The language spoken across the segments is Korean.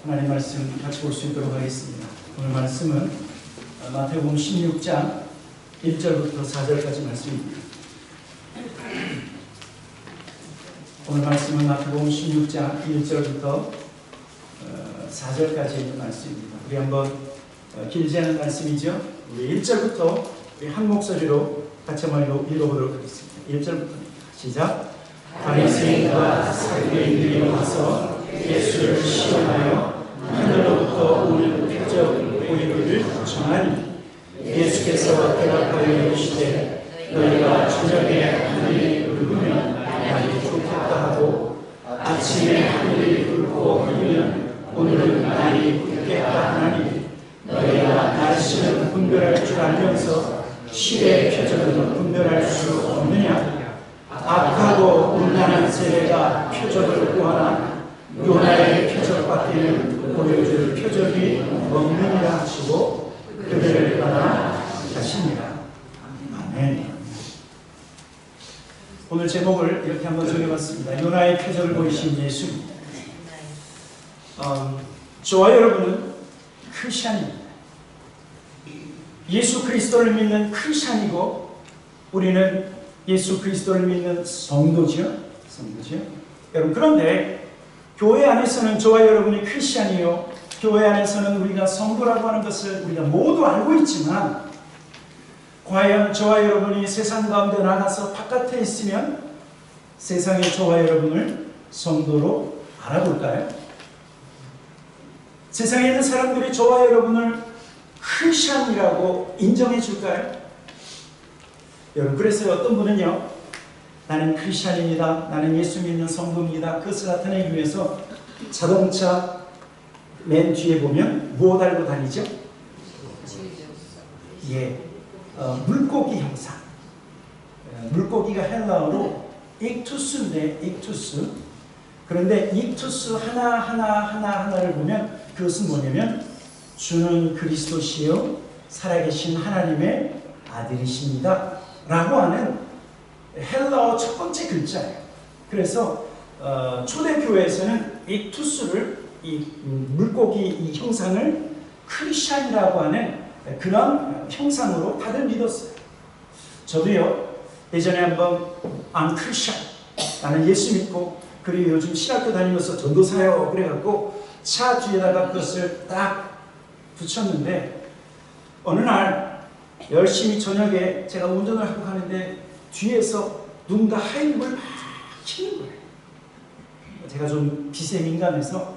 하나님 말씀 같이 볼 수 있도록 하겠습니다. 오늘 말씀은 마태복음 16장 1절부터 4절까지 말씀입니다. 오늘 말씀은 마태복음 16장 1절부터 4절까지 있는 말씀입니다. 우리 한번 길지 않은 말씀이죠. 우리 1절부터 우리 한 목소리로 같이 한번 읽어보도록 하겠습니다. 1절부터 시작. 바리새인과 사두개인들이 와서 예수를 시험하여 하늘로부터 오는 표적을 보이기를 청하니 예수께서 대답하여 이르시되 너희가 저녁에 하늘이 붉으면 날이 좋겠다 하고 아침에 하늘이 붉고 흐리면 오늘은 날이 붉겠다 하나니 너희가 날씨는 분별할 줄 알면서 실의 표적은 분별할 수 없느냐. 악하고 음란한 세대가 표적을 구하나 요나의 표적밖에는 보여줄 표적이 없느니라 하시고 그들을 떠나 가십니다. 아멘. 오늘 제목을 이렇게 한번 정해봤습니다. 요나의 표적을 보이신 예수입니다. 저와 여러분은 크리스찬입니다. 예수 그리스도를 믿는 크리스찬이고 우리는 예수 그리스도를 믿는 성도죠. 여러분, 그런데 교회 안에서는 저와 여러분이 크리스찬이요, 교회 안에서는 우리가 성도라고 하는 것을 우리가 모두 알고 있지만 과연 저와 여러분이 세상 가운데 나가서 바깥에 있으면 세상의 저와 여러분을 성도로 알아볼까요? 세상에 있는 사람들이 저와 여러분을 크리스찬이라고 인정해 줄까요? 여러분, 그래서 어떤 분은요, 나는 크리스찬입니다, 나는 예수 믿는 성도입니다, 그것을 나타내기 위해서 자동차 맨 뒤에 보면 뭐 달고 다니죠? 물고기 형상. 물고기가 헬라어로 익투스인데, 익투스. 그런데 익투스 하나를 보면 그것은 뭐냐면 주는 그리스도시요 살아계신 하나님의 아들이십니다 라고 하는 헬라어 첫 번째 글자예요. 그래서 초대교회에서는 익투스를, 이 물고기 이 형상을 크리스찬이라고 하는 그런 형상으로 다들 믿었어요. 저도요, 예전에 한번 I'm Christian, 나는 예수 믿고, 그리고 요즘 신학교 다니면서 전도사요 그래갖고 차 뒤에다가 그것을 딱 붙였는데 어느 날 열심히 저녁에 제가 운전을 하고 가는데 뒤에서 누군가 하이립을 막 키는 거예요. 제가 좀 빛에 민감해서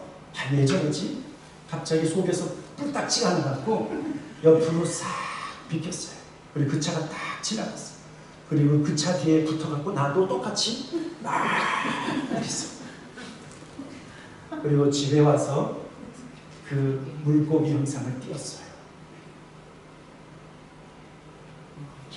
왜 저러지? 갑자기 속에서 뿔딱지가 나갖고 옆으로 싹 비켰어요. 그리고 그 차가 딱 지나갔어요. 그리고 그 차 뒤에 붙어갖고 나도 똑같이 막 이랬어. 그리고 집에 와서 그 물고기 형상을 띄웠어요.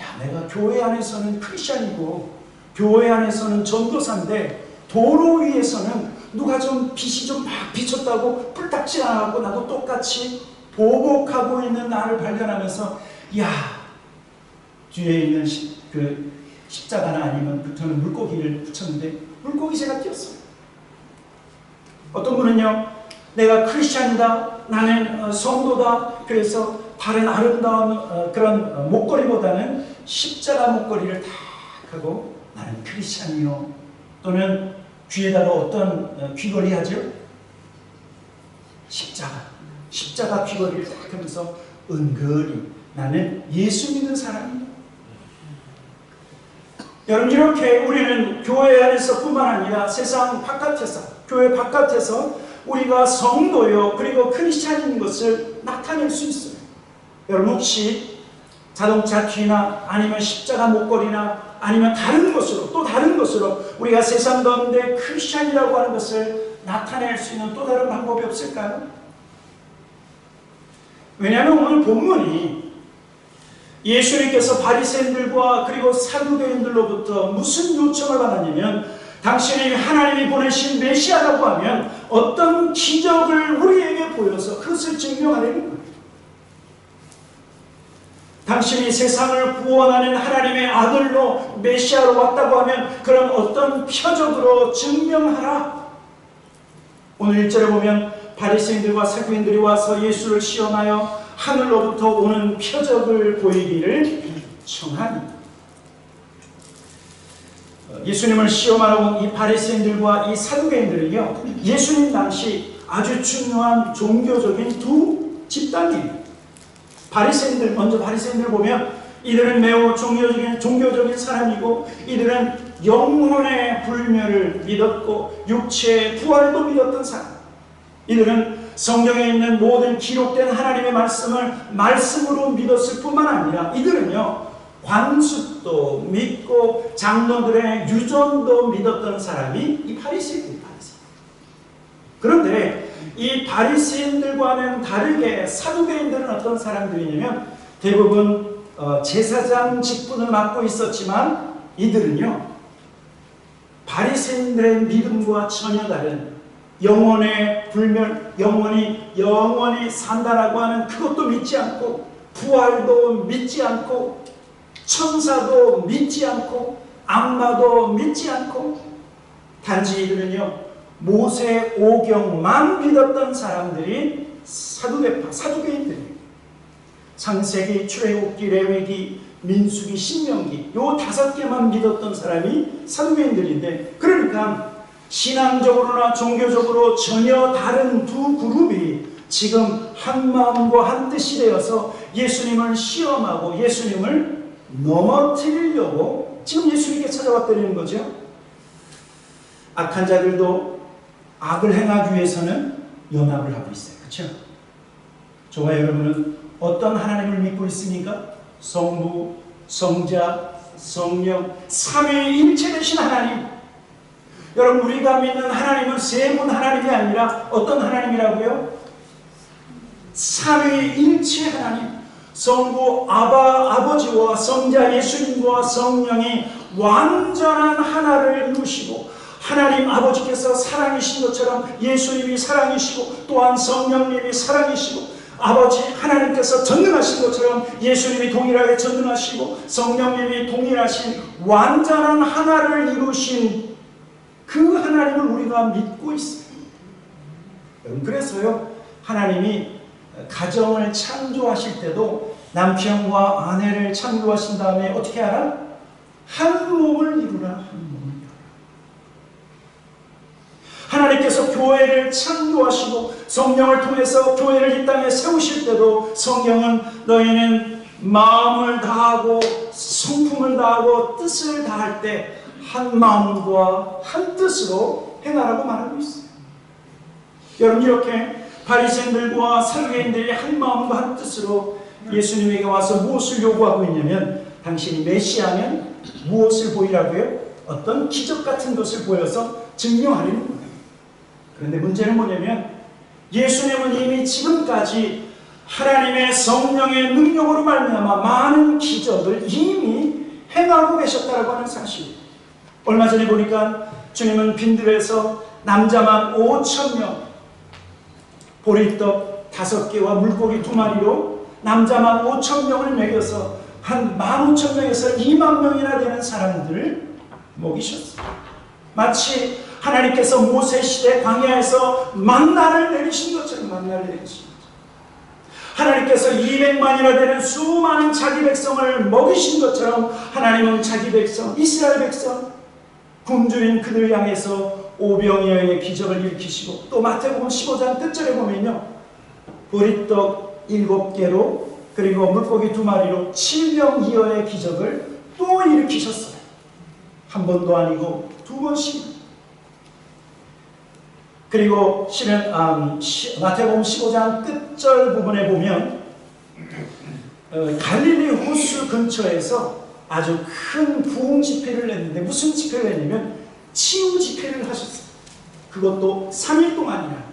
야, 내가 교회 안에서는 크리스찬이고 교회 안에서는 전도사인데 도로 위에서는 누가 좀 빛이 좀 막 비쳤다고 뿔딱지 나갖고 나도 똑같이 보복하고 있는 나를 발견하면서 야, 뒤에 있는 그 십자가나 아니면 붙어는 물고기를 붙였는데 물고기 제가 띄었어요. 어떤 분은요, 내가 크리스찬이다, 나는 성도다, 그래서 다른 아름다운 그런 목걸이보다는 십자가 목걸이를 탁 하고 나는 크리스찬이요, 또는 귀에다가 어떤 귀걸이 하죠? 십자가 귀걸이를 딱 하면서 은근히 나는 예수 믿는 사람이에요. 여러분, 이렇게 우리는 교회 안에서 뿐만 아니라 세상 바깥에서, 교회 바깥에서 우리가 성도요 그리고 크리스찬인 것을 나타낼 수 있어요. 여러분, 혹시 자동차 뒤나 아니면 십자가 목걸이나 아니면 다른 것으로, 또 다른 것으로 우리가 세상 가운데 크리스찬이라고 하는 것을 나타낼 수 있는 또 다른 방법이 없을까요? 왜냐하면 오늘 본문이 예수님께서 바리새인들과 그리고 사두개인들로부터 무슨 요청을 받았냐면 당신이 하나님이 보내신 메시아라고 하면 어떤 기적을 우리에게 보여서 그것을 증명하려는 거예요. 당신이 세상을 구원하는 하나님의 아들로 메시아로 왔다고 하면 그런 어떤 표적으로 증명하라. 오늘 1절에 보면 바리새인들과 사두개인들이 와서 예수를 시험하여 하늘로부터 오는 표적을 보이기를 청하니, 예수님을 시험하러 온 이 바리새인들과 이 사두개인들은요, 예수님 당시 아주 중요한 종교적인 두 집단이에요. 먼저 바리새인들 보면 이들은 매우 종교적인 사람이고, 이들은 영혼의 불멸을 믿었고 육체의 부활도 믿었던 사람. 이들은 성경에 있는 모든 기록된 하나님의 말씀을 말씀으로 믿었을 뿐만 아니라, 이들은요 관습도 믿고 장로들의 유전도 믿었던 사람이 이 바리새인들입니다. 그런데 이 바리새인들과는 다르게 사두개인들은 어떤 사람들이냐면, 대부분 제사장 직분을 맡고 있었지만, 이들은요 바리새인들의 믿음과 전혀 다른 영혼의 불멸, 영원히 산다라고 하는 그것도 믿지 않고, 부활도 믿지 않고, 천사도 믿지 않고, 악마도 믿지 않고, 단지 이들은요 모세 오경만 믿었던 사람들이 사두개인들이에요. 창세기, 출애굽기, 레위기, 민수기, 신명기, 요 5개만 믿었던 사람이 사두개인들인데, 그러니까 신앙적으로나 종교적으로 전혀 다른 두 그룹이 지금 한 마음과 한 뜻이 되어서 예수님을 시험하고 예수님을 넘어뜨리려고 지금 예수님께 찾아왔다는 거죠. 악한 자들도 악을 행하기 위해서는 연합을 하고 있어요. 그렇죠? 저와 여러분은 어떤 하나님을 믿고 있습니까? 성부, 성자, 성령, 삼위일체 되신 하나님. 여러분, 우리가 믿는 하나님은 세 분 하나님이 아니라 어떤 하나님이라고요? 삼위일체 하나님. 성부 아버지와 성자 예수님과 성령이 완전한 하나를 이루시고, 하나님 아버지께서 사랑이신 것처럼 예수님이 사랑이시고, 또한 성령님이 사랑이시고, 아버지 하나님께서 전능하신 것처럼 예수님이 동일하게 전능하시고 성령님이 동일하신 완전한 하나를 이루신 그 하나님을 우리가 믿고 있어요. 그래서요, 하나님이 가정을 창조하실 때도 남편과 아내를 창조하신 다음에 어떻게 하라? 한 몸을 이루라. 한 몸을 이루라. 하나님께서 교회를 창조하시고 성령을 통해서 교회를 이 땅에 세우실 때도 성경은 너희는 마음을 다하고 성품을 다하고 뜻을 다할 때 한 마음과 한 뜻으로 행하라고 말하고 있어요. 여러분, 이렇게 바리새인들과 사두개인들이 한 마음과 한 뜻으로 예수님에게 와서 무엇을 요구하고 있냐면, 당신이 메시아면 무엇을 보이라고요? 어떤 기적 같은 것을 보여서 증명하려는 거예요. 그런데 문제는 뭐냐면, 예수님은 이미 지금까지 하나님의 성령의 능력으로 말미암아 많은 기적을 이미 행하고 계셨다고 하는 사실이에요. 얼마 전에 보니까 주님은 빈들에서 남자만 5,000명, 보리떡 5개와 물고기 2마리로 남자만 5,000명을 먹여서 한 15,000명에서 20,000명이나 되는 사람들을 먹이셨어요. 마치 하나님께서 모세시대 광야에서 만나를 내리신 것처럼 만나를 내리신 것처럼, 하나님께서 200만이나 되는 수많은 자기 백성을 먹이신 것처럼 하나님은 자기 백성, 이스라엘 백성, 굶주린 그들 향해서 오병이어의 기적을 일으키시고, 또 마태복음 15장 끝절에 보면요, 보리떡 7개로 그리고 물고기 2마리로 7병이어의 기적을 또 일으키셨어요. 한 번도 아니고 2번씩. 그리고 실은 마태복음 15장 끝절 부분에 보면 갈릴리 호수 근처에서 아주 큰 부흥 집회를 했는데, 무슨 집회를 했냐면 치유 집회를 하셨어요. 그것도 3일 동안이나.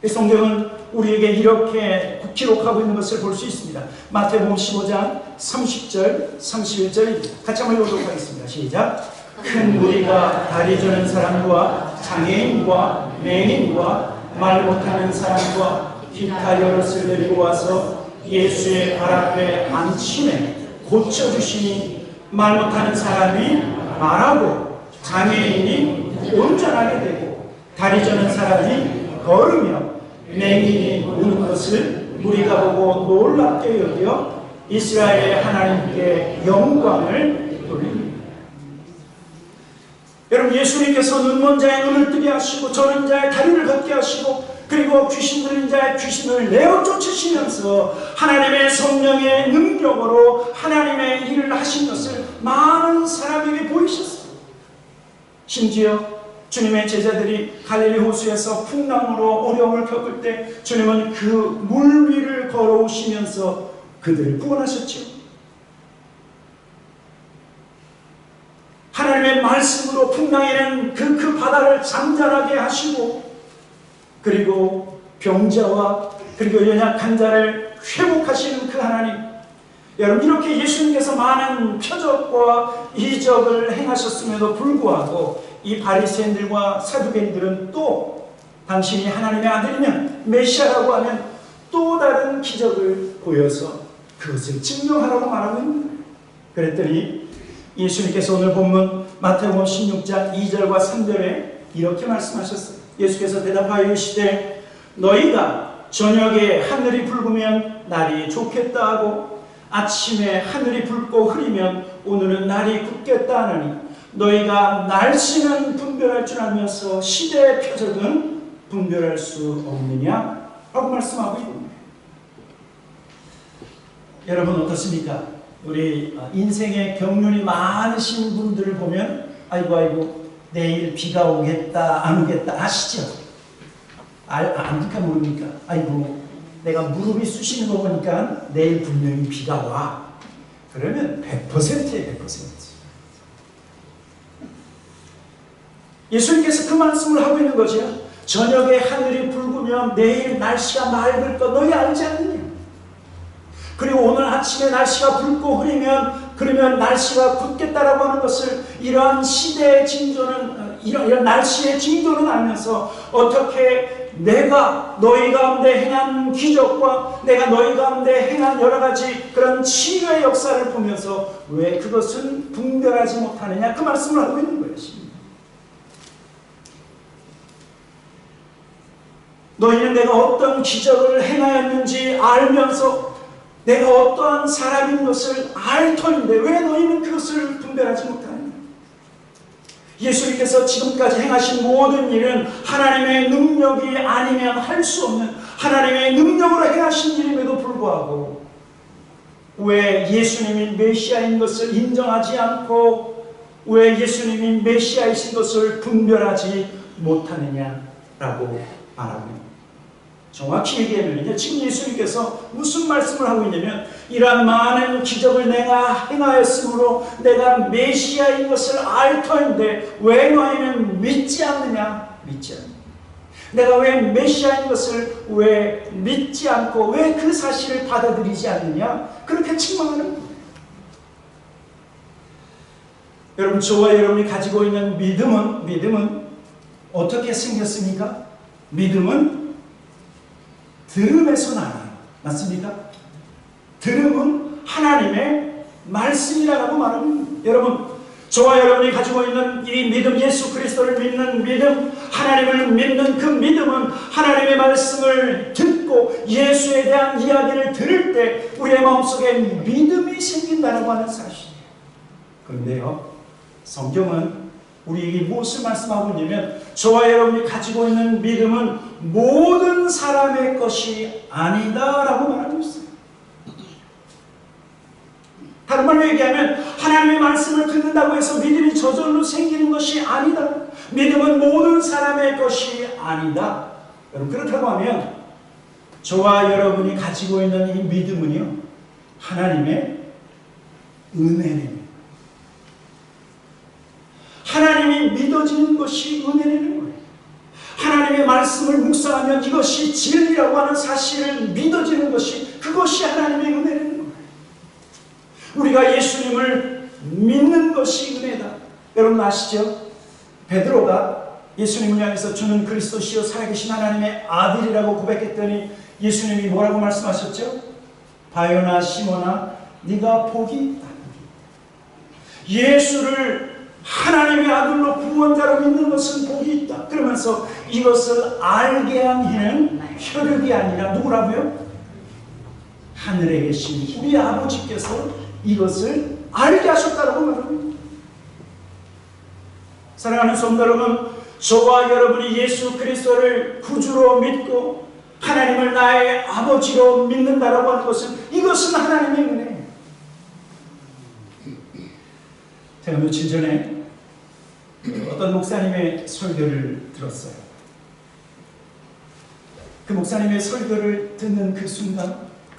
성경은 우리에게 이렇게 기록하고 있는 것을 볼 수 있습니다. 마태복음 15장 30절 31절입니다. 같이 한번 읽어보도록 하겠습니다. 시작. 큰 무리가 다리 저는 사람과 장애인과 맹인과 말 못하는 사람과 기타 여럿을 데리고 와서 예수의 발 앞에 앉히매 고쳐주시니, 말 못하는 사람이 말하고 장애인이 온전하게 되고 다리 저는 사람이 걸으며 맹인이 우는 것을 우리가 보고 놀랍게 여겨 이스라엘 하나님께 영광을 돌립니다. 여러분, 예수님께서 눈먼 자의 눈을 뜨게 하시고 저는 자의 다리를 걷게 하시고 그리고 귀신 들린 자의 귀신을 내어 쫓으시면서 하나님의 성령의 능력으로 하나님의 일을 하신 것을 많은 사람에게 보이셨어요. 심지어 주님의 제자들이 갈릴리 호수에서 풍랑으로 어려움을 겪을 때 주님은 그 물 위를 걸어오시면서 그들을 구원하셨죠. 하나님의 말씀으로 풍랑에는 그 바다를 잠잠하게 하시고 그리고 병자와 그리고 연약한 자를 회복하시는 그 하나님, 여러분, 이렇게 예수님께서 많은 표적과 이적을 행하셨음에도 불구하고 이 바리새인들과 사두개인들은 또 당신이 하나님의 아들이면 메시아라고 하면 또 다른 기적을 보여서 그것을 증명하라고 말하고 있는 거예요. 그랬더니 예수님께서 오늘 본문 마태복음 16장 2절과 3절에 이렇게 말씀하셨어요. 예수께서 대답하여 이르시되 너희가 저녁에 하늘이 붉으면 날이 좋겠다 하고 아침에 하늘이 붉고 흐리면 오늘은 날이 굳겠다 하느니 너희가 날씨는 분별할 줄 알면서 시대의 표적은 분별할 수 없느냐 라고 말씀하고 있는 거예요. 여러분 어떻습니까? 우리 인생의 경륜이 많으신 분들을 보면 아이고 내일 비가 오겠다 안 오겠다 아시죠? 압니까 모릅니까? 아이고 내가 무릎이 쑤시는 거 보니까 내일 분명히 비가 와. 그러면 100%예요. 100%. 예수님께서 그 말씀을 하고 있는 거죠. 저녁에 하늘이 붉으면 내일 날씨가 맑을 거 너희 알지 않느냐? 그리고 오늘 아침에 날씨가 붉고 흐리면 그러면 날씨가 굳겠다라고 하는 것을 이러한 시대의 징조는 이런 날씨의 징조는 알면서 어떻게 내가 너희 가운데 행한 기적과 내가 너희 가운데 행한 여러 가지 그런 치유의 역사를 보면서 왜 그것은 분별하지 못하느냐 그 말씀을 하고 있는 거예요. 너희는 내가 어떤 기적을 행하였는지 알면서 내가 어떠한 사람인 것을 알 터인데 왜 너희는 그것을 분별하지 못하느냐? 예수님께서 지금까지 행하신 모든 일은 하나님의 능력이 아니면 할 수 없는 하나님의 능력으로 행하신 일임에도 불구하고 왜 예수님이 메시아인 것을 인정하지 않고 왜 예수님이 메시아이신 것을 분별하지 못하느냐라고 말합니다. 정확히 얘기하면 지금 예수님께서 무슨 말씀을 하고 있냐면 이러한 많은 기적을 내가 행하였으므로 내가 메시아인 것을 알 터인데 왜 너희는 믿지 않느냐? 믿지 않느냐? 내가 왜 메시아인 것을 왜 믿지 않고 왜 그 사실을 받아들이지 않느냐? 그렇게 책망하는 거예요. 여러분, 저와 여러분이 가지고 있는 믿음은 어떻게 생겼습니까? 믿음은 들음에서 나요. 맞습니까? 들음은 하나님의 말씀이라고 말합니다. 여러분, 저와 여러분이 가지고 있는 이 믿음, 예수 그리스도를 믿는 믿음, 하나님을 믿는 그 믿음은 하나님의 말씀을 듣고 예수에 대한 이야기를 들을 때 우리의 마음속에 믿음이 생긴다고 하는 사실이에요. 그런데요, 성경은 우리에게 무엇을 말씀하고 있냐면 저와 여러분이 가지고 있는 믿음은 모든 사람의 것이 아니다라고 말하고 있어요. 다른 말로 얘기하면 하나님의 말씀을 듣는다고 해서 믿음이 저절로 생기는 것이 아니다. 믿음은 모든 사람의 것이 아니다. 여러분, 그렇다고 하면 저와 여러분이 가지고 있는 이 믿음은요, 하나님의 은혜입니다. 하나님이 믿어지는 것이 은혜라는 거예요. 하나님의 말씀을 묵상하면 이것이 진리라고 하는 사실을 믿어지는 것이 그것이 하나님의 은혜라는 거예요. 우리가 예수님을 믿는 것이 은혜다. 여러분 아시죠? 베드로가 예수님을 향해서 주는 그리스도시요 살아계신 하나님의 아들이라고 고백했더니 예수님이 뭐라고 말씀하셨죠? 바요나 시몬아 네가 복이 있다. 예수를 하나님의 아들로 구원자로 믿는 것은 복이 있다. 그러면서 이것을 알게 한 이는 혈육이 아니라 누구라고요? 하늘에 계신 우리 아버지께서 이것을 알게 하셨다고 말합니다. 사랑하는 성도 여러분, 저와 여러분이 예수 그리스도를 구주로 믿고 하나님을 나의 아버지로 믿는다라고 하는 것은 이것은 하나님의 은혜예요. 제가 며칠 전에 어떤 목사님의 설교를 들었어요. 그 목사님의 설교를 듣는 그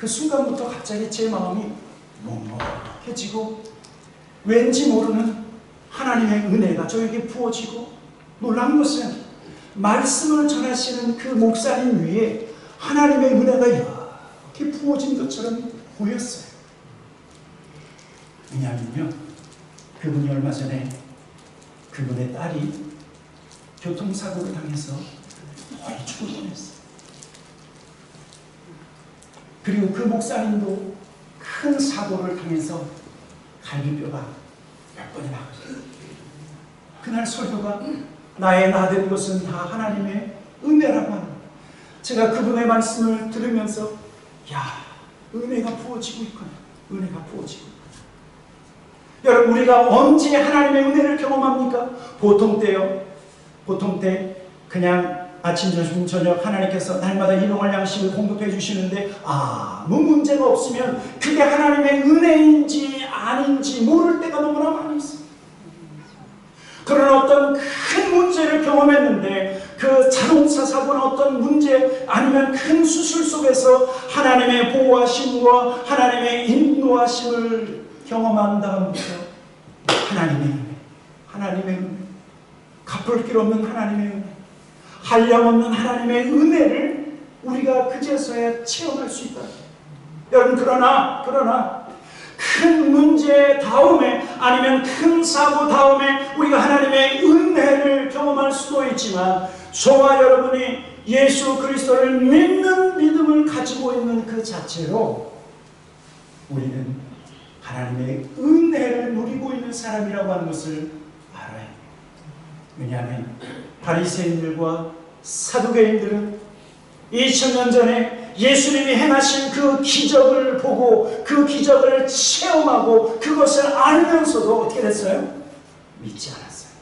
순간부터 갑자기 제 마음이 먹먹해지고 왠지 모르는 하나님의 은혜가 저에게 부어지고, 놀라운 것은 말씀을 전하시는 그 목사님 위에 하나님의 은혜가 이렇게 부어진 것처럼 보였어요. 왜냐하면요, 그분이 얼마 전에 그분의 딸이 교통사고를 당해서 거의 죽을 뻔했어요. 그리고 그 목사님도 큰 사고를 당해서 갈비뼈가 몇 번이 나갔어요. 그날 설교가 나의 나된 것은 다 하나님의 은혜라고 하는 거예요. 제가 그분의 말씀을 들으면서 은혜가 부어지고 있구나. 은혜가 부어지고 있구나. 여러분, 우리가 언제 하나님의 은혜를 경험합니까? 보통 때요. 보통 때 그냥 아침, 점심, 저녁 하나님께서 날마다 일용할 양식을 공급해 주시는데 아무 문제가 없으면 그게 하나님의 은혜인지 아닌지 모를 때가 너무나 많이 있어요. 그런 어떤 큰 문제를 경험했는데 그 자동차 사고나 어떤 문제 아니면 큰 수술 속에서 하나님의 보호하심과 하나님의 인도하심을 경험한 다음부터 하나님의 은혜, 갚을 길 없는 하나님의 은혜, 한량없는 하나님의 은혜를 우리가 그제서야 체험할 수 있다. 여러분, 그러나 큰 문제 다음에 아니면 큰 사고 다음에 우리가 하나님의 은혜를 경험할 수도 있지만, 저와 여러분이 예수 그리스도를 믿는 믿음을 가지고 있는 그 자체로 우리는 하나님의 은혜를 누리고 있는 사람이라고 하는 것을 알아야 해요. 왜냐하면 바리새인들과 사두개인들은 2000년 전에 예수님이 행하신 그 기적을 보고 그 기적을 체험하고 그것을 알면서도 어떻게 됐어요? 믿지 않았어요.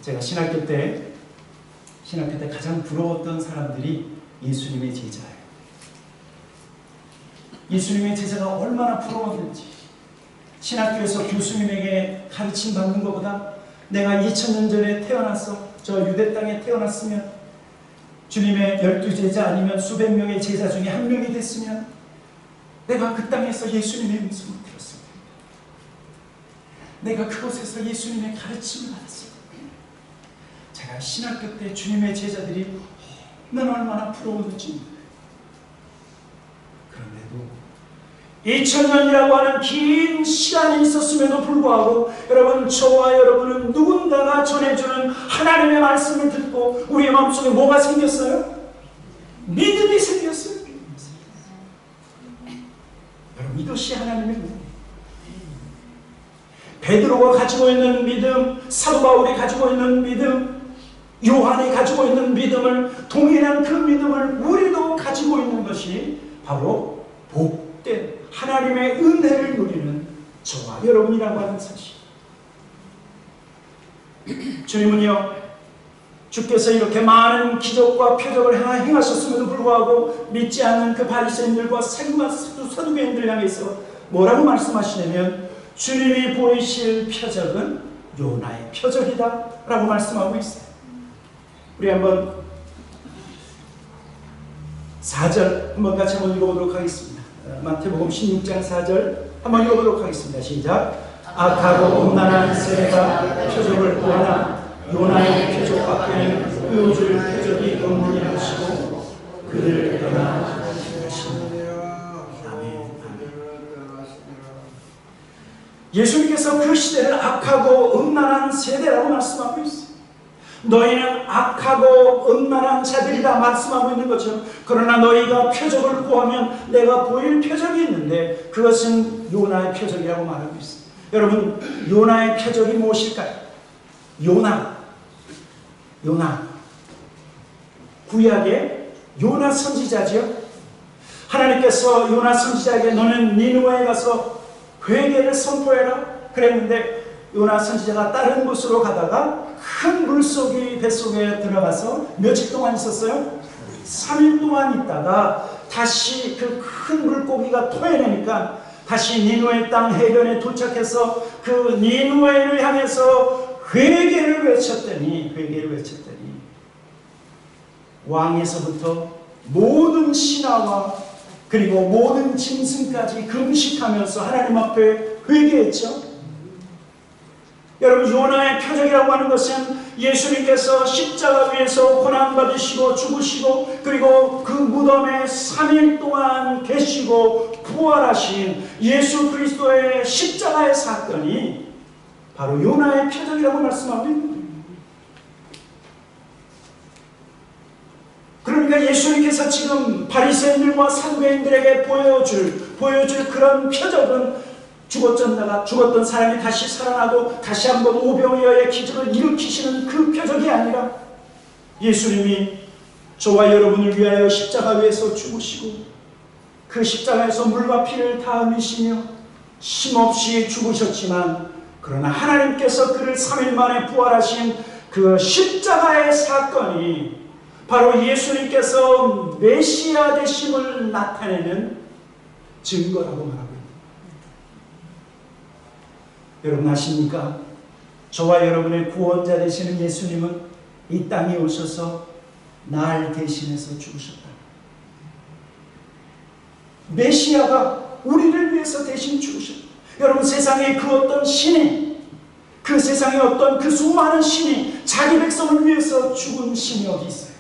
제가 신학교 때 가장 부러웠던 사람들이 예수님의 제자예요. 예수님의 제자가 얼마나 부러웠는지, 신학교에서 교수님에게 가르침 받는 것보다 내가 2000년 전에 태어나서 저 유대 땅에 태어났으면 주님의 12제자 아니면 수백 명의 제자 중에 한 명이 됐으면 내가 그 땅에서 예수님의 음성을 들었을 겁니다. 내가 그곳에서 예수님의 가르침을 받았을 겁니다. 제가 신학교 때 주님의 제자들이 얼마나 부러웠는지. 그런데도 2000년이라고 하는 긴 시간이 있었음에도 불구하고 여러분, 저와 여러분은 누군가가 전해주는 하나님의 말씀을 듣고 우리의 마음속에 뭐가 생겼어요? 믿음이 생겼어요. 여러분, 이것이 하나님의 은혜. 베드로가 가지고 있는 믿음, 사도 바울이 가지고 있는 믿음, 요한이 가지고 있는 믿음을, 동일한 그 믿음을 우리도 가지고 있는 것이 바로 복된 하나님의 은혜를 누리는 저와 여러분이라고 하는 사실. 주님은요, 주께서 이렇게 많은 기적과 표적을 행하셨음에도 불구하고 믿지 않는 그 바리새인들과 사두개인들 향해서 뭐라고 말씀하시냐면, 주님이 보이실 표적은 요나의 표적이다 라고 말씀하고 있어요. 우리 한번 4절 한번 같이 한번 읽어보도록 하겠습니다. 마태복음 16장 4절 한번 읽어보도록 하겠습니다. 시작. 악하고 음란한 세대가 표적을 구하나 요나의 표적밖에는 보여줄 표적이 없느니라 하시고 그를 떠나 가시니라. 아멘. 예수님께서 그 시대를 악하고 음란한 세대라고 말씀하고 있어요. 너희는 악하고 음란한 자들이다 말씀하고 있는 거죠. 그러나 너희가 표적을 구하면 내가 보일 표적이 있는데 그것은 요나의 표적이라고 말하고 있습니다. 여러분, 요나의 표적이 무엇일까요? 요나. 구약의 요나 선지자지요. 하나님께서 요나 선지자에게 너는 니느웨에 가서 회개를 선포해라 그랬는데 요나 선지자가 다른 곳으로 가다가 큰 물속이 뱃속에 들어가서 며칠 동안 있었어요? 3일 동안 있다가 다시 그 큰 물고기가 토해내니까 다시 니느웨 땅 해변에 도착해서 그 니느웨를 향해서 회개를 외쳤더니 왕에서부터 모든 신하와 그리고 모든 짐승까지 금식하면서 하나님 앞에 회개했죠. 여러분, 요나의 표적이라고 하는 것은 예수님께서 십자가 위에서 고난받으시고 죽으시고 그리고 그 무덤에 3일 동안 계시고 부활하신 예수 그리스도의 십자가의 사건이 바로 요나의 표적이라고 말씀하고 있는 거예요. 그러니까 예수님께서 지금 바리새인들과 사두개인들에게 보여줄 그런 표적은 죽었던 사람이 다시 살아나고 다시 한번 오병이어의 기적을 일으키시는 그 표적이 아니라 예수님이 저와 여러분을 위하여 십자가 위에서 죽으시고 그 십자가에서 물과 피를 다 흘리시며 힘없이 죽으셨지만 그러나 하나님께서 그를 3일 만에 부활하신 그 십자가의 사건이 바로 예수님께서 메시아 되심을 나타내는 증거라고 말합니다. 여러분 아십니까? 저와 여러분의 구원자 되시는 예수님은 이 땅에 오셔서 날 대신해서 죽으셨다. 메시아가 우리를 위해서 대신 죽으셨다. 여러분, 세상에 그 어떤 신이, 그 세상에 어떤 그 수많은 신이 자기 백성을 위해서 죽은 신이 어디 있어요?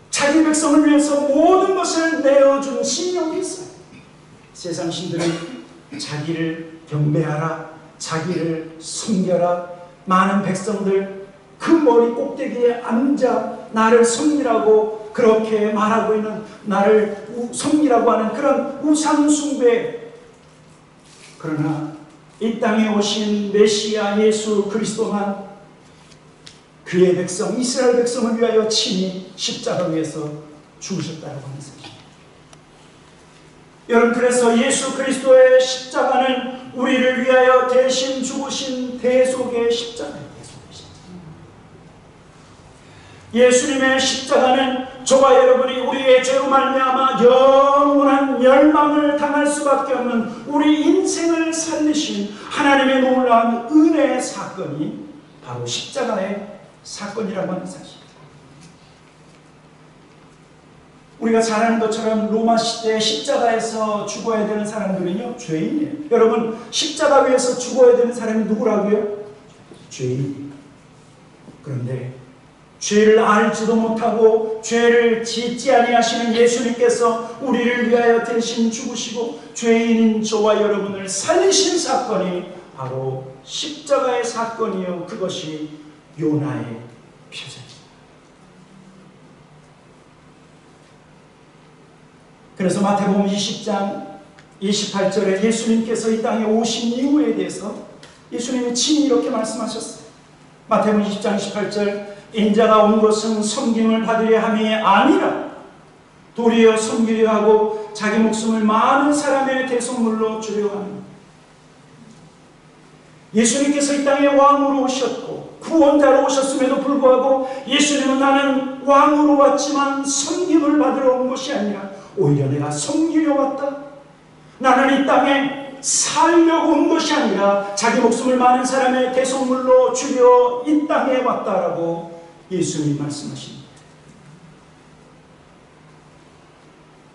자기 백성을 위해서 모든 것을 내어준 신이 어디 있어요? 세상 신들은 자기를 경배하라, 자기를 섬겨라, 많은 백성들 그 머리 꼭대기에 앉아 나를 섬기라고 그렇게 말하고 있는, 나를 섬기라고 하는 그런 우상 숭배. 그러나 이 땅에 오신 메시아 예수 그리스도만 그의 백성 이스라엘 백성을 위하여 친히 십자가 위에서 죽으셨다고 하는 사실. 여러분, 그래서 예수 그리스도의 십자가는 우리를 위하여 대신 죽으신 대속의 십자가예요. 예수님의 십자가는 저와 여러분이 우리의 죄로 말미암아 영원한 멸망을 당할 수밖에 없는 우리 인생을 살리신 하나님의 놀라운 은혜의 사건이 바로 십자가의 사건이라고 하는 사실. 우리가 잘 아는 것처럼 로마 시대 십자가에서 죽어야 되는 사람들은요, 죄인이에요. 여러분, 십자가 위에서 죽어야 되는 사람이 누구라고요? 죄인. 그런데 죄를 알지도 못하고 죄를 짓지 아니하시는 예수님께서 우리를 위하여 대신 죽으시고 죄인인 저와 여러분을 살리신 사건이 바로 십자가의 사건이요, 그것이 요나의 표적입니다. 그래서 마태복음 20장 28절에 예수님께서 이 땅에 오신 이유에 대해서 예수님이 친히 이렇게 말씀하셨어요. 마태복음 20장 28절, 인자가 온 것은 섬김을 받으려 함이 아니라 도리어 섬기려 하고 자기 목숨을 많은 사람의 대속물로 주려 합니다. 예수님께서 이 땅에 왕으로 오셨고 구원자로 오셨음에도 불구하고 예수님은 나는 왕으로 왔지만 섬김을 받으러 온 것이 아니라 오히려 내가 섬기려 왔다. 나는 이 땅에 살려고 온 것이 아니라 자기 목숨을 많은 사람의 대속물로 주려 이 땅에 왔다라고 예수님이 말씀하십니다.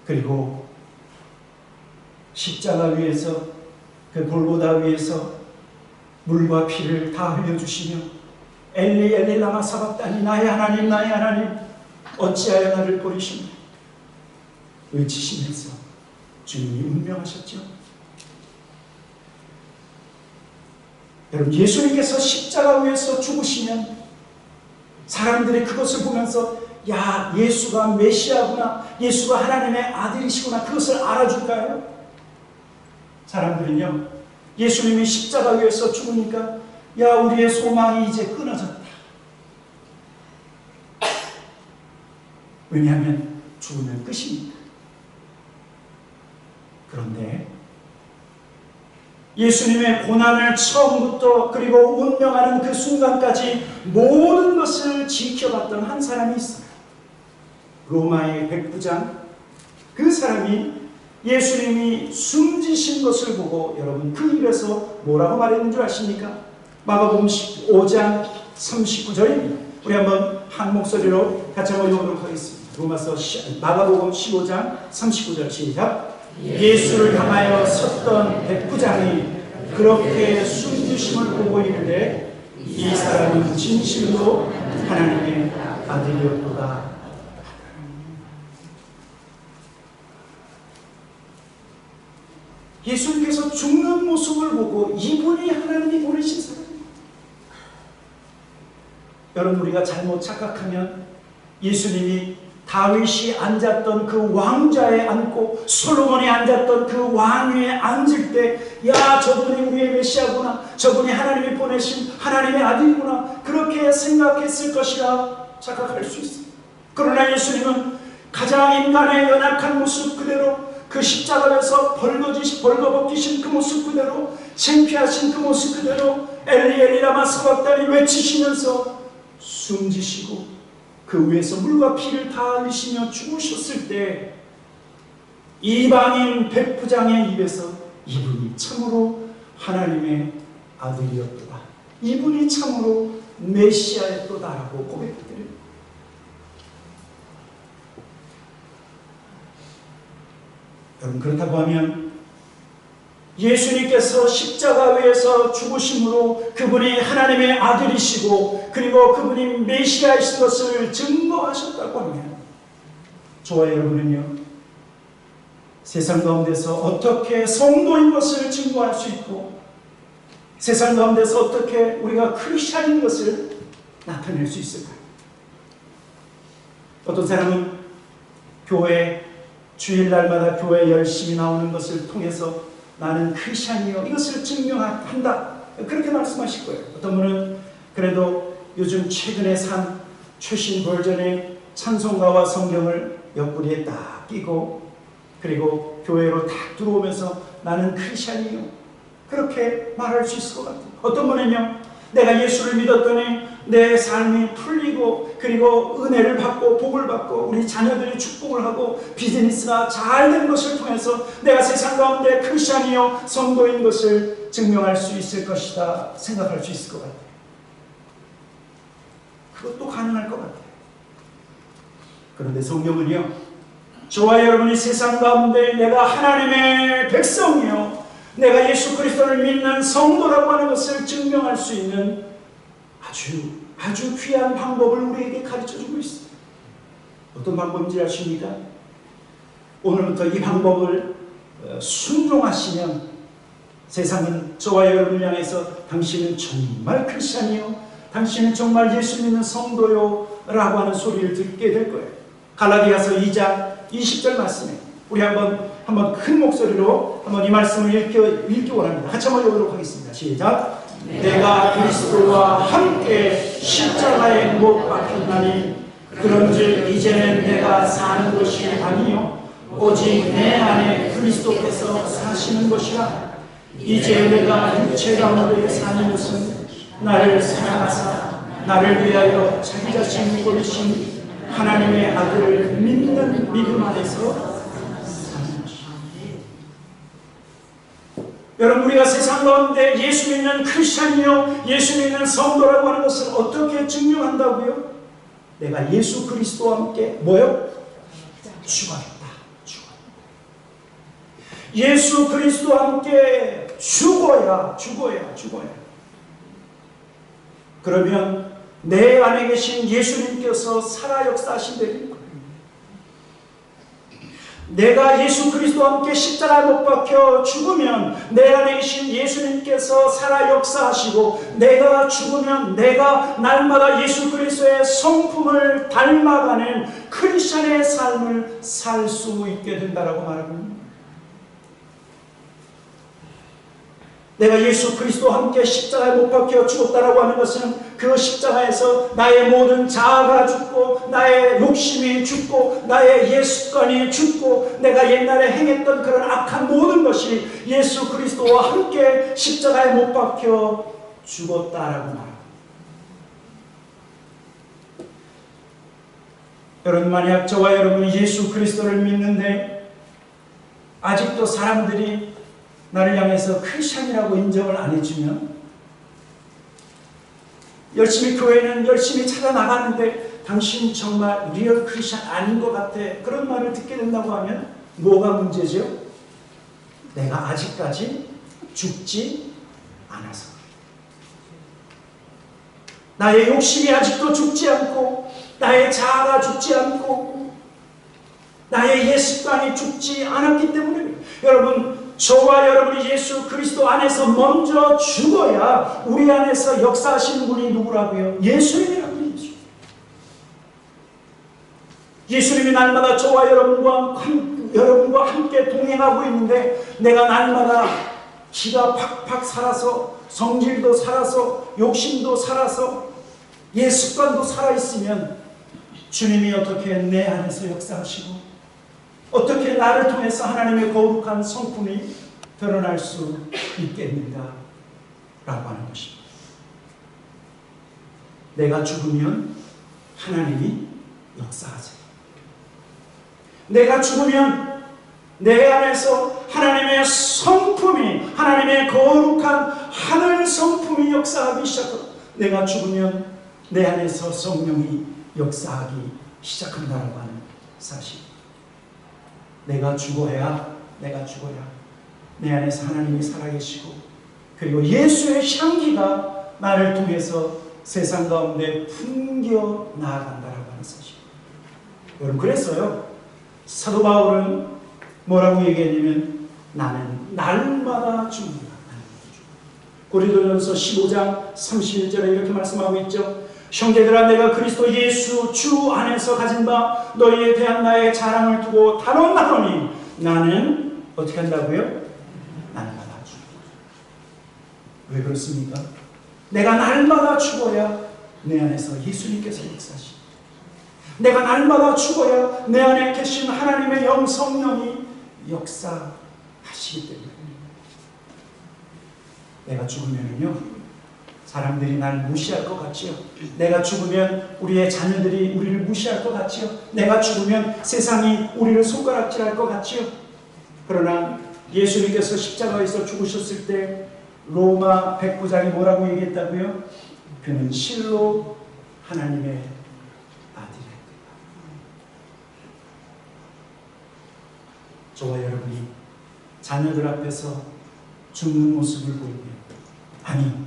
그리고 십자가 위에서 그 골고다 위에서 물과 피를 다 흘려주시며 엘리 엘리 라마 사박다니 나의 하나님 나의 하나님 어찌하여 나를 버리시냐 외치시면서 주님이 운명하셨죠. 여러분, 예수님께서 십자가 위에서 죽으시면 사람들이 그것을 보면서 야, 예수가 메시아구나, 예수가 하나님의 아들이시구나, 그것을 알아줄까요? 사람들은요, 예수님이 십자가 위에서 죽으니까 야, 우리의 소망이 이제 끊어졌다. 왜냐하면 죽으면 끝입니다. 그런데 예수님의 고난을 처음부터 그리고 운명하는 그 순간까지 모든 것을 지켜봤던 한 사람이 있어요. 로마의 백부장, 그 사람이 예수님이 숨지신 것을 보고 여러분 그 입에서 뭐라고 말했는 줄 아십니까? 마가복음 5장 39절입니다. 우리 한번 한 목소리로 같이 한번 읽어보도록 하겠습니다. 마가복음 15장 39절 시작. 예수를 향하여 섰던 백부장이 그렇게 숨지심을 보고 이르되 이 사람은 진실로 하나님의 아들이었도다. 예수님께서 죽는 모습을 보고 이분이 하나님이 보내신 사람입니다. 여러분, 우리가 잘못 착각하면 예수님이 다윗이 앉았던 그 왕좌에 앉고 솔로몬이 앉았던 그 왕위에 앉을 때 야, 저분이 우리의 메시아구나, 저분이 하나님이 보내신 하나님의 아들이구나, 그렇게 생각했을 것이라 착각할 수 있습니다. 그러나 예수님은 가장 인간의 연약한 모습 그대로, 그 십자가에서 벌거벗기신 그 모습 그대로, 창피하신 그 모습 그대로 엘리 엘리 라마 사박다니 외치시면서 숨지시고 그 위에서 물과 피를 다 흘리시며 죽으셨을 때 이방인 백부장의 입에서 이분이 참으로 하나님의 아들이었도다, 이분이 참으로 메시아였도다라고 고백드립니다. 여러분, 그렇다고 하면 예수님께서 십자가 위에서 죽으심으로 그분이 하나님의 아들이시고 그리고 그분이 메시아이신 것을 증거하셨다고 하면 저와 여러분은요, 세상 가운데서 어떻게 성도인 것을 증거할 수 있고 세상 가운데서 어떻게 우리가 크리스찬인 것을 나타낼 수 있을까요? 어떤 사람은 교회 주일날마다 교회 열심히 나오는 것을 통해서 나는 크리스찬이요, 이것을 증명한다, 그렇게 말씀하실 거예요. 어떤 분은 그래도 요즘 최근에 산 최신 버전의 찬송가와 성경을 옆구리에 딱 끼고 그리고 교회로 딱 들어오면서 나는 크리스찬이요, 그렇게 말할 수 있을 것 같아요. 어떤 분은요, 내가 예수를 믿었더니 내 삶이 풀리고 그리고 은혜를 받고 복을 받고 우리 자녀들이 축복을 하고 비즈니스가 잘 된 것을 통해서 내가 세상 가운데 크리스찬이요 성도인 것을 증명할 수 있을 것이다 생각할 수 있을 것 같아요. 그것도 가능할 것 같아요. 그런데 성경은요, 저와 여러분이 세상 가운데 내가 하나님의 백성이요, 내가 예수 그리스도를 믿는 성도라고 하는 것을 증명할 수 있는 아주 귀한 방법을 우리에게 가르쳐주고 있습니다. 어떤 방법인지 아십니까? 오늘부터 이 방법을 순종하시면 세상은 저와 여러분을 향해서 당신은 정말 크리스찬이요, 당신은 정말 예수 믿는 성도요 라고 하는 소리를 듣게 될 거예요. 갈라디아서 2장 20절 말씀에 우리 한번 큰 목소리로 한번 이 말씀을 읽기 원합니다. 같이 한번 읽도록 하겠습니다. 시작. 내가 그리스도와 함께 십자가에 못 박혔나니 그런즉 이제는 내가 사는 것이 아니요 오직 내 안에 그리스도께서 사시는 것이라. 이제 내가 육체 가운데 사는 것은 나를 사랑하사 나를 위하여 자기 자신을 버리신 하나님의 아들을 믿는 믿음 안에서 여러분, 우리가 세상 가운데 예수 믿는 크리스찬이요 예수 믿는 성도라고 하는 것을 어떻게 증명한다고요? 내가 예수 그리스도와 함께 뭐요? 죽었다. 예수 그리스도와 함께 죽어야. 그러면 내 안에 계신 예수님께서 살아 역사하신다는 거예요. 내가 예수 그리스도와 함께 십자가에 못 박혀 죽으면 내 안에 계신 예수님께서 살아 역사하시고, 내가 죽으면 내가 날마다 예수 그리스도의 성품을 닮아가는 크리스천의 삶을 살 수 있게 된다라고 말합니다. 내가 예수 그리스도와 함께 십자가에 못 박혀 죽었다라고 하는 것은 그 십자가에서 나의 모든 자아가 죽고, 나의 욕심이 죽고, 나의 옛습관이 죽고, 내가 옛날에 행했던 그런 악한 모든 것이 예수 그리스도와 함께 십자가에 못 박혀 죽었다라고 말합니다. 여러분, 만약 저와 여러분이 예수 그리스도를 믿는데 아직도 사람들이 나를 향해서 크리스찬이라고 인정을 안 해주면, 열심히 교회는 열심히 찾아나가는데 당신 정말 리얼 크리스찬 아닌 것 같아, 그런 말을 듣게 된다고 하면 뭐가 문제죠? 내가 아직까지 죽지 않아서, 나의 욕심이 아직도 죽지 않고, 나의 자아가 죽지 않고, 나의 옛습관이 죽지 않았기 때문에, 여러분, 저와 여러분이 예수 그리스도 안에서 먼저 죽어야 우리 안에서 역사하시는 분이 누구라고요? 예수님이라고요. 예수님이 날마다 저와 여러분과 함께 동행하고 있는데, 내가 날마다 기가 팍팍 살아서, 성질도 살아서, 욕심도 살아서, 옛습관도 살아있으면 주님이 어떻게 내 안에서 역사하시고, 어떻게 나를 통해서 하나님의 거룩한 성품이 드러날 수 있겠는가 라고 하는 것입니다. 내가 죽으면 하나님이 역사하세요. 내가 죽으면 내 안에서 하나님의 성품이, 하나님의 거룩한 하늘 성품이 역사하기 시작하고, 내가 죽으면 내 안에서 성령이 역사하기 시작한다고 하는 사실. 내가 죽어야 내 안에서 하나님이 살아계시고, 그리고 예수의 향기가 나를 통해서 세상 가운데 풍겨 나아간다라고 하는 사실. 여러분, 그랬어요. 사도 바울은 뭐라고 얘기했냐면, 나는 날마다 죽는다. 고린도전서 15장 31절에 이렇게 말씀하고 있죠. 형제들아, 내가 그리스도 예수 주 안에서 가진 바 너희에 대한 나의 자랑을 두고 단언하노니, 나는 어떻게 한다고요? 날마다 죽는다. 왜 그렇습니까? 내가 날마다 죽어야 내 안에서 예수님께서 역사하시고, 내가 날마다 죽어야 내 안에 계신 하나님의 영 성령이 역사하시기 때문에. 내가 죽으면요, 사람들이 날 무시할 것 같지요. 내가 죽으면 우리의 자녀들이 우리를 무시할 것 같지요. 내가 죽으면 세상이 우리를 손가락질할 것 같지요. 그러나 예수님께서 십자가에서 죽으셨을 때 로마 백부장이 뭐라고 얘기했다고요? 그는 실로 하나님의 아들이었다. 저와 여러분이 자녀들 앞에서 죽는 모습을 보이면, 아니,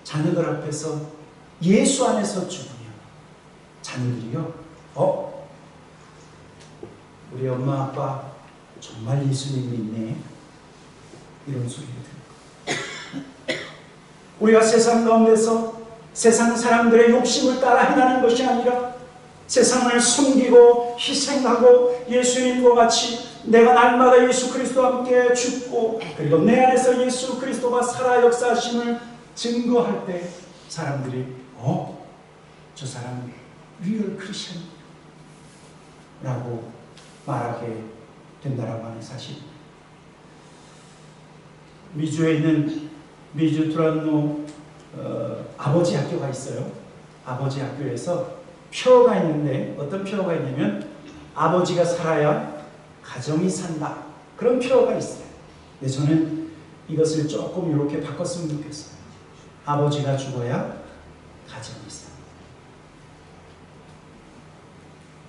자녀들 앞에서 예수 안에서 죽으면 자녀들이요, 우리 엄마 아빠 정말 예수님이 있네, 이런 소리를 들어요. 우리가 세상 가운데서 세상 사람들의 욕심을 따라 행하는 것이 아니라 세상을 숨기고 희생하고 예수님과 같이 내가 날마다 예수 그리스도와 함께 죽고, 그리고 내 안에서 예수 그리스도가 살아 역사하심을 증거할 때 사람들이 저 사람 리얼 크리스천이라고 말하게 된다라고 하는 사실. 미주에 있는 미주 두란노 아버지 학교가 있어요. 아버지 학교에서 표어가 있는데, 어떤 표어가 있냐면 아버지가 살아야 가정이 산다, 그런 표어가 있어요. 근데 저는 이것을 조금 이렇게 바꿨으면 좋겠어요. 아버지가 죽어야 가정이 산다.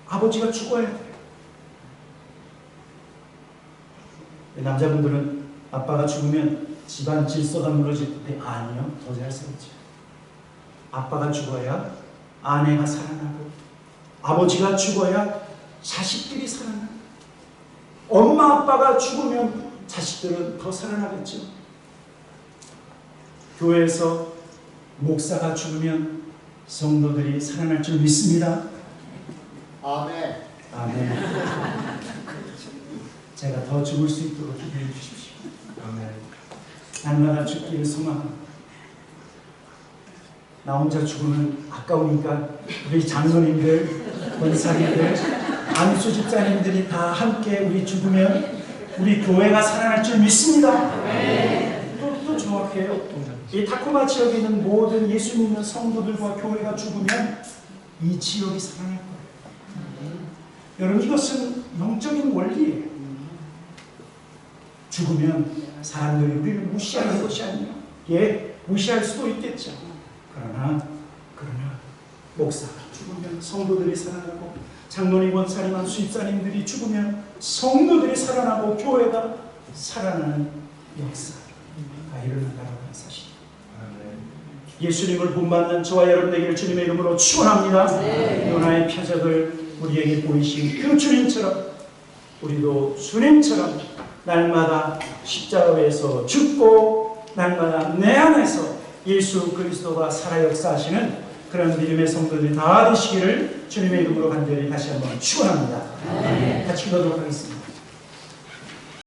아버지가 죽어야 돼요. 남자분들은 아빠가 죽으면 집안 질서가 무너질 때, 아니요, 더 잘 살죠. 아빠가 죽어야 아내가 살아나고, 아버지가 죽어야 자식들이 살아나고, 엄마 아빠가 죽으면 자식들은 더 살아나겠죠. 교회에서 목사가 죽으면 성도들이 살아날 줄 믿습니다. 아멘. 아멘. 제가 더 죽을 수 있도록 기도해 주십시오. 아멘. 날마다 죽기를 소망합니다. 나 혼자 죽으면 아까우니까 우리 장로님들, 권사님들, 안수 집사님들이 다 함께 우리 죽으면 우리 교회가 살아날 줄 믿습니다. 또 정확해요. 이 타코마 지역에 있는 모든 예수 믿는 성도들과 교회가 죽으면 이 지역이 살아날 거예요. 여러분, 이것은 영적인 원리예요. 죽으면 사람들이 우리를 무시하는 것이 아니라, 예, 무시할 수도 있겠죠. 그러나 목사가 죽으면 성도들이 살아나고, 장로님, 원사님, 안수집사님들이 죽으면 성도들이 살아나고 교회가 살아나는 역사가 일어난다고 하는 사실. 예수님을 본받는 저와 여러분 되기를 주님의 이름으로 축원합니다. 요나의 표적을 우리에게 보이신 그 주님처럼 우리도 주님처럼 날마다 십자가에서 죽고 날마다 내 안에서 예수 그리스도가 살아 역사하시는 그런 믿음의 성도들이 다 되시기를 주님의 이름으로 간절히 다시 한번 축원합니다. 같이 기도하도록 하겠습니다.